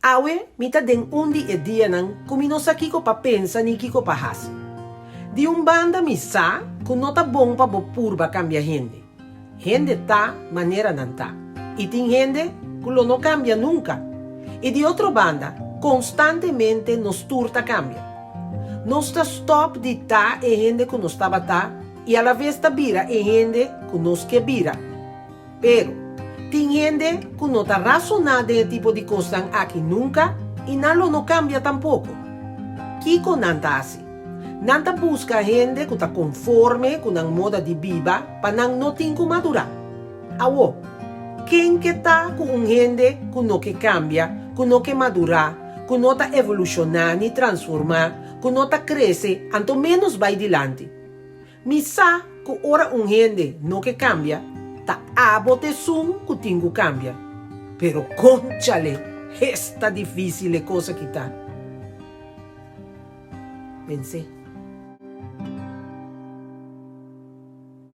Awe, mita den undi e dia nang kuminosa kiko pa pensa ni kiko pa hasi. Di banda misa, kunota bom pa bopurba cambia gente. Gente tá, maneira não tá. E tem gente que não cambia nunca. E de outra banda, constantemente nos turta cambia. Nos está stop de tá e gente que nos estava tá, e a la vez tá vira e gente que nos que vira. Pero, tem gente que não está razonada em tipo de coisa aqui nunca, e não cambia tampouco. Kiko não tá assim. Nanta busca gente que está conforme com a moda de vida para não ter que madurar. Awo, quem que está com gente que não que cambia, que não que madurar, que não está evolucionar e transformar, que não está crescer, anto menos vai adiante. Misa que ora gente não que cambia, tá abote sum que tem que cambia. Pero conchale, esta difícil coisa que tá. Pensei.